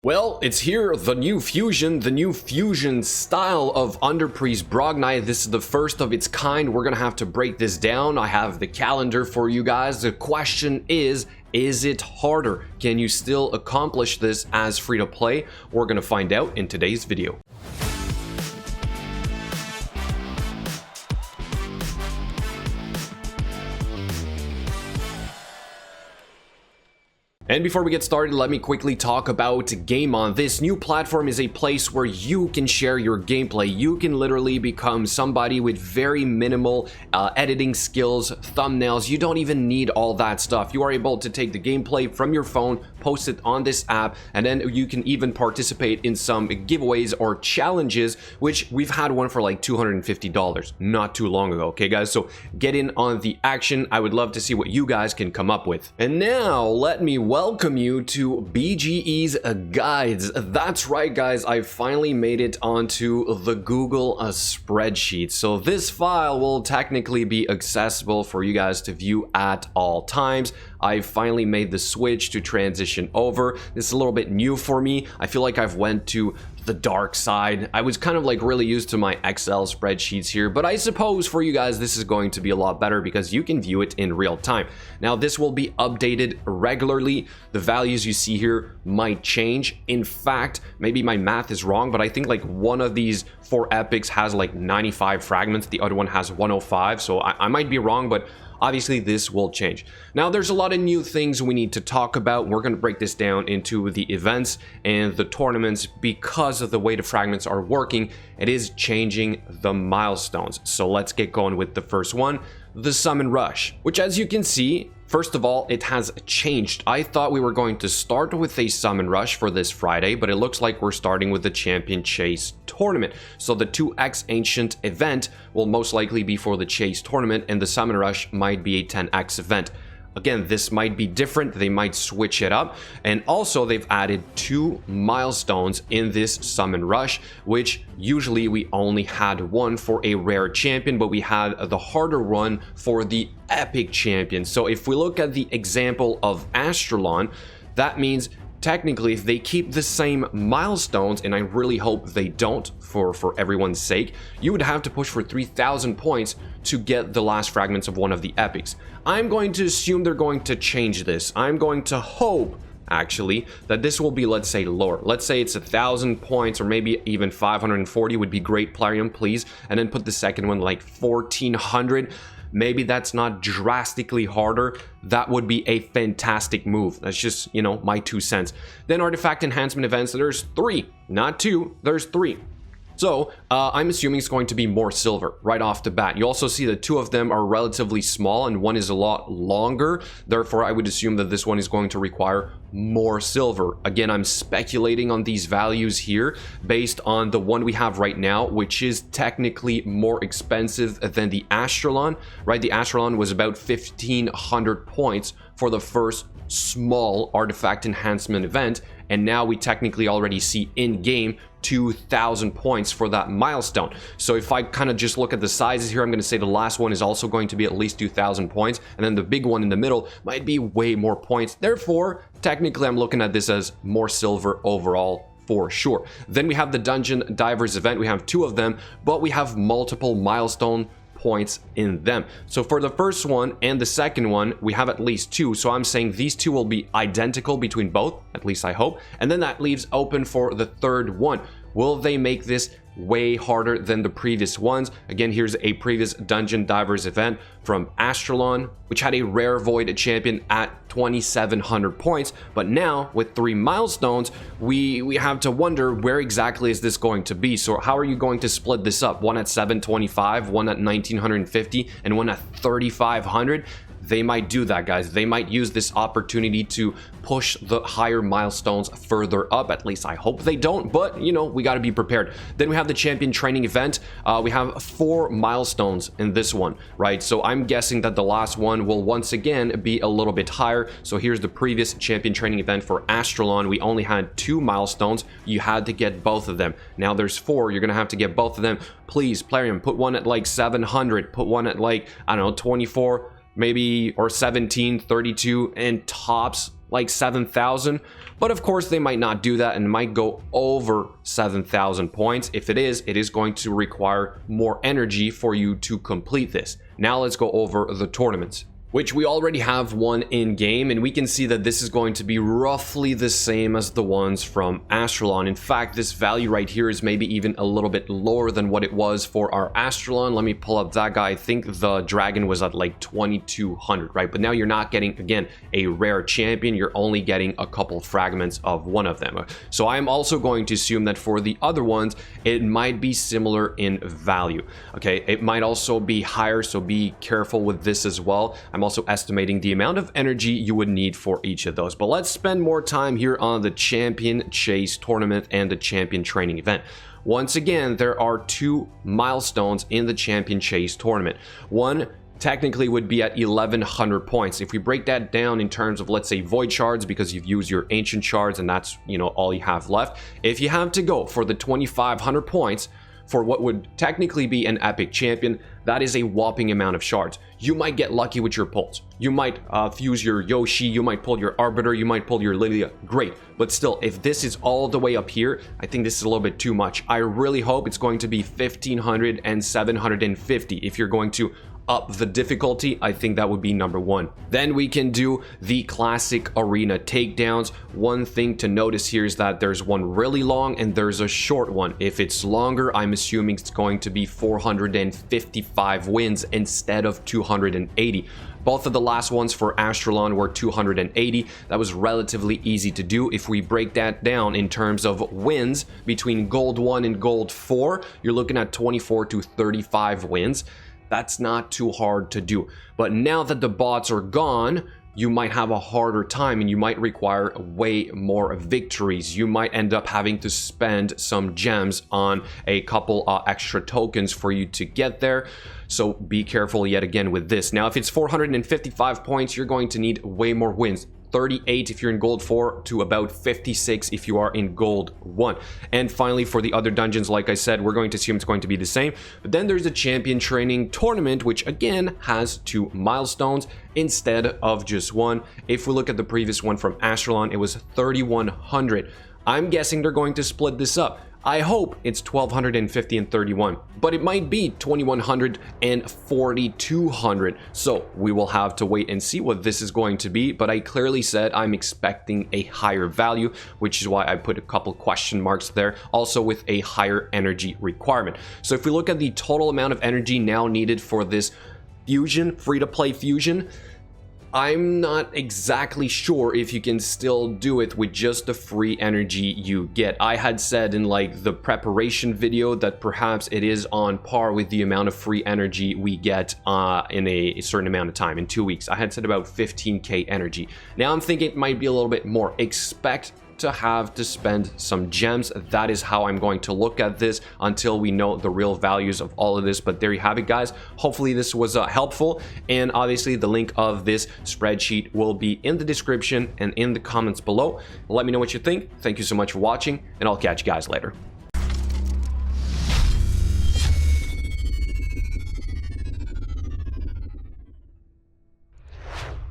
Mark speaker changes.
Speaker 1: Well, it's here, the new fusion style of UNDERPRIEST BROGNI. This is the first of its kind. We're gonna have to break this down. I have the calendar for you guys. The question is it harder? Can you still accomplish this as free to play? We're gonna find out in today's video. And before we get started, let me quickly talk about GameOn. This new platform is a place where you can share your gameplay. You can literally become somebody with very minimal editing skills, thumbnails. You don't even need all that stuff. You are able to take the gameplay from your phone, post it on this app, and then you can even participate in some giveaways or challenges, which we've had one for like $250 not too long ago. Okay, guys, so get in on the action. I would love to see what you guys can come up with. And now let me welcome you to BGE'S guides. That's right, guys, I finally made it onto the Google spreadsheet. So this file will technically be accessible for you guys to view at all times. I finally made the switch to transition over. This is a little bit new for me. I feel like I've went to the dark side. I was kind of like really used to my Excel spreadsheets here, but I suppose for you guys this is going to be a lot better because you can view it in real time. Now this will be updated regularly. The values you see here might change. In fact, maybe my math is wrong, but I think like one of these 4 epics has like 95 fragments, the other one has 105, so I might be wrong, but obviously this will change. Now there's a lot of new things we need to talk about. We're going to break this down into the events and the tournaments. Because of the way the fragments are working, it is changing the milestones. So let's get going with the first one, the summon rush, which as you can see, first of all, it has changed. I thought we were going to start with a summon rush for this Friday, but it looks like we're starting with the champion chase tournament. So the 2x ancient event will most likely be for the chase tournament, and the summon rush might be a 10x event. Again, this might be different. They might switch it up. And also they've added 2 milestones in this summon rush, which usually we only had one for a rare champion, but we had the harder one for the epic champion. So if we look at the example of Astrolon, that means technically if they keep the same milestones, and I really hope they don't for everyone's sake, you would have to push for 3,000 points to get the last fragments of one of the epics. I'm going to assume they're going to change this. I'm going to hope actually that this will be, let's say, lower. Let's say it's 1,000 points, or maybe even 540 would be great, Plarium, please, and then put the second one like 1,400. Maybe that's not drastically harder. That would be a fantastic move. That's just, you know, my 2 cents. Then artifact enhancement events, there's 3, not 2, there's 3. So I'm assuming it's going to be more silver right off the bat. You also see that 2 of them are relatively small and one is a lot longer. Therefore, I would assume that this one is going to require more silver. Again, I'm speculating on these values here based on the one we have right now, which is technically more expensive than the Astrolon, right? The Astrolon was about 1,500 points for the first small artifact enhancement event, and now we technically already see in-game 2,000 points for that milestone. So if I kind of just look at the sizes here, I'm going to say the last one is also going to be at least 2,000 points, and then the big one in the middle might be way more points. Therefore, technically I'm looking at this as more silver overall for sure. Then we have the Dungeon Divers event. We have 2 of them, but we have multiple milestone points in them. So for the first one and the second one, we have at least 2. So I'm saying these 2 will be identical between both, at least I hope. And then that leaves open for the third one. Will they make this way harder than the previous ones? Again, here's a previous Dungeon Divers event from Astrolon, which had a rare void champion at 2,700 points. But now with 3 milestones, we have to wonder where exactly is this going to be. So how are you going to split this up? One at 725, one at 1,950, and one at 3,500? They might do that, guys. They might use this opportunity to push the higher milestones further up. At least I hope they don't, but you know, we got to be prepared. Then we have the champion training event. We have 4 milestones in this one, right? So I'm guessing that the last one will once again be a little bit higher. So here's the previous champion training event for Astrolon. We only had 2 milestones. You had to get both of them. Now there's 4. You're gonna have to get both of them. Please, Plarium, put one at like 700. Put one at like, I don't know, 24. Maybe, or 17, 32, and tops like 7,000, but of course they might not do that and might go over 7,000 points. If it is going to require more energy for you to complete this. Now let's go over the tournaments, which we already have one in game, and we can see that this is going to be roughly the same as the ones from Astralon. In fact, this value right here is maybe even a little bit lower than what it was for our Astralon. Let me pull up that guy. I think the dragon was at like 2,200, right? But now you're not getting, again, a rare champion. You're only getting a couple fragments of one of them. So I'm also going to assume that for the other ones, it might be similar in value. Okay, it might also be higher, so be careful with this as well. I'm also estimating the amount of energy you would need for each of those. But let's spend more time here on the Champion Chase Tournament and the Champion Training Event. Once again, there are 2 milestones in the Champion Chase Tournament. One technically would be at 1,100 points. If we break that down in terms of, let's say, void shards, because you've used your ancient shards and that's, you know, all you have left. If you have to go for the 2,500 points for what would technically be an epic champion, that is a whopping amount of shards. You might get lucky with your pulls. You might fuse your Yoshi, you might pull your Arbiter, you might pull your Lydia. Great. But still, if this is all the way up here, I think this is a little bit too much. I really hope it's going to be 1,500 and 750 if you're going to up the difficulty. I think that would be number 1. Then we can do the classic arena takedowns. One thing to notice here is that there's one really long and there's a short one. If it's longer, I'm assuming it's going to be 455 wins instead of 280. Both of the last ones for Astralon were 280. That was relatively easy to do. If we break that down in terms of wins between Gold 1 and Gold 4, you're looking at 24 to 35 wins. That's not too hard to do. But now that the bots are gone, you might have a harder time and you might require way more victories. You might end up having to spend some gems on a couple extra tokens for you to get there. So be careful yet again with this. Now, if it's 455 points, you're going to need way more wins. 38 if you're in Gold 4 to about 56 if you are in Gold 1. And finally, for the other dungeons, like I said, we're going to assume it's going to be the same. But then there's a Champion Training Tournament, which again has 2 milestones instead of just 1. If we look at the previous one from Astralon, it was 3,100. I'm guessing they're going to split this up. I hope it's 1,250 and 31, but it might be 2,100 and 4,200. So we will have to wait and see what this is going to be. But I clearly said I'm expecting a higher value, which is why I put a couple question marks there, also with a higher energy requirement. So if we look at the total amount of energy now needed for this fusion, free-to-play fusion, I'm not exactly sure if you can still do it with just the free energy you get. I had said in like the preparation video that perhaps it is on par with the amount of free energy we get in a certain amount of time, in 2 weeks. I had said about 15k energy. Now I'm thinking it might be a little bit more. Expect to have to spend some gems. That is how I'm going to look at this until we know the real values of all of this. But there you have it, guys. Hopefully this was helpful, and obviously the link of this spreadsheet will be in the description and in the comments below. Let me know what you think. Thank you so much for watching, and I'll catch you guys later.